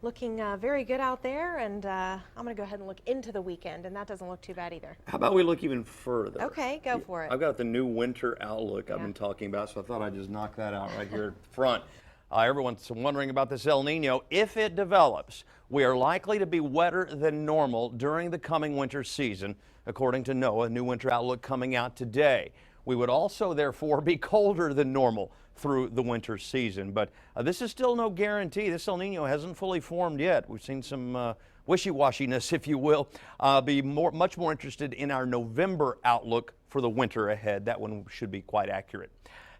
looking very good out there, and I'm going to go ahead and look into the weekend, and that doesn't look too bad either. How about we look even further? Okay, go for it. I've got the new winter outlook I've been talking about, so I thought I'd just knock that out right here at the front. Everyone's wondering about this El Nino. If it develops, we are likely to be wetter than normal during the coming winter season, according to NOAA, a new winter outlook coming out today. We would also, therefore, be colder than normal through the winter season. But this is still no guarantee. This El Nino hasn't fully formed yet. We've seen some wishy-washiness, if you will. Be much more interested in our November outlook for the winter ahead. That one should be quite accurate.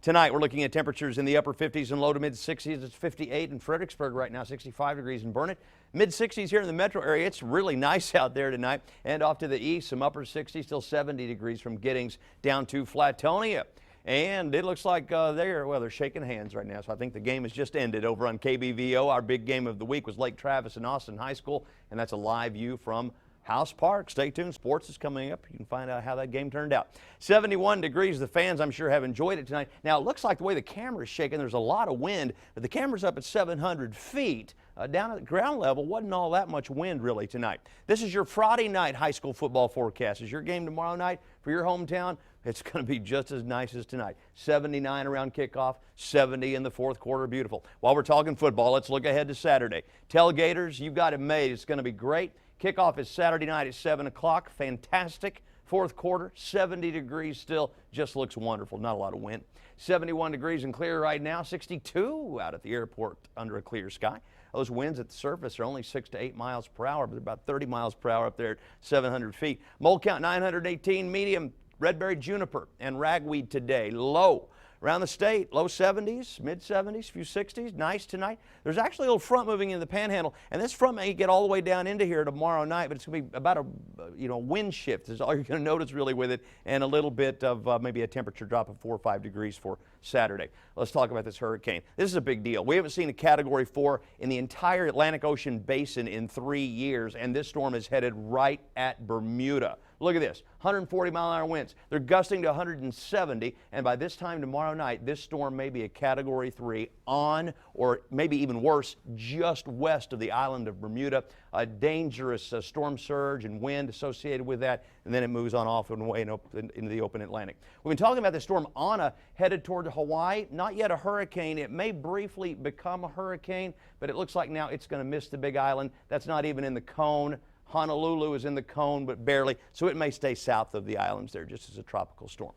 Tonight, we're looking at temperatures in the upper 50s and low to mid 60s. It's 58 in Fredericksburg right now, 65 degrees in Burnet. Mid 60s here in the metro area. It's really nice out there tonight. And off to the east, some upper 60s, still 70 degrees from Giddings down to Flatonia. And it looks like they're shaking hands right now. So I think the game has just ended over on KBVO. Our big game of the week was Lake Travis and Austin High School, and that's a live view from House Park. Stay tuned. Sports is coming up. You can find out how that game turned out. 71 degrees. The fans, I'm sure, have enjoyed it tonight. Now, it looks like the way the camera's shaking, there's a lot of wind, but the camera's up at 700 feet. Down at the ground level, wasn't all that much wind really tonight. This is your Friday night high school football forecast. Is your game tomorrow night for your hometown? It's going to be just as nice as tonight. 79 around kickoff, 70 in the fourth quarter. Beautiful. While we're talking football, let's look ahead to Saturday. Tailgaters, you've got it made. It's going to be great. Kickoff is Saturday night at 7 o'clock. Fantastic. Fourth quarter, 70 degrees still. Just looks wonderful. Not a lot of wind. 71 degrees and clear right now. 62 out at the airport under a clear sky. Those winds at the surface are only 6 to 8 miles per hour, but about 30 miles per hour up there at 700 feet. Mold count 918, medium redberry, juniper, and ragweed today. Low. Around the state, low 70s, mid 70s, few 60s. Nice tonight. There's actually a little front moving into the panhandle, and this front may get all the way down into here tomorrow night, but it's going to be about a wind shift is all you're going to notice really with it, and a little bit of maybe a temperature drop of 4 or 5 degrees for Saturday. Let's talk about this hurricane. This is a big deal. We haven't seen a Category 4 in the entire Atlantic Ocean basin in 3 years, and this storm is headed right at Bermuda. Look at this, 140-mile-an-hour winds. They're gusting to 170, and by this time tomorrow night, this storm may be a Category 3 on, or maybe even worse, just west of the island of Bermuda. A dangerous storm surge and wind associated with that, and then it moves on off and away into the open Atlantic. We've been talking about the storm Ana headed toward Hawaii. Not yet a hurricane. It may briefly become a hurricane, but it looks like now it's going to miss the Big Island. That's not even in the cone. Honolulu is in the cone, but barely, so it may stay south of the islands there just as a tropical storm.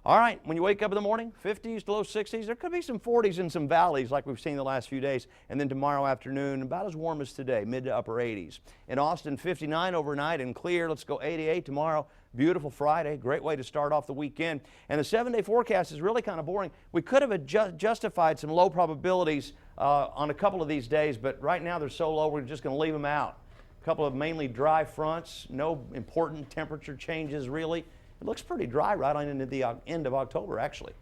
All right, when you wake up in the morning, 50s to low 60s. There could be some 40s in some valleys like we've seen the last few days. And then tomorrow afternoon, about as warm as today, mid to upper 80s. In Austin, 59 overnight and clear. Let's go 88 tomorrow. Beautiful Friday. Great way to start off the weekend. And the 7-day forecast is really kind of boring. We could have justified some low probabilities on a couple of these days, but right now they're so low, we're just going to leave them out. A couple of mainly dry fronts, no important temperature changes really. It looks pretty dry right on into the end of October, actually.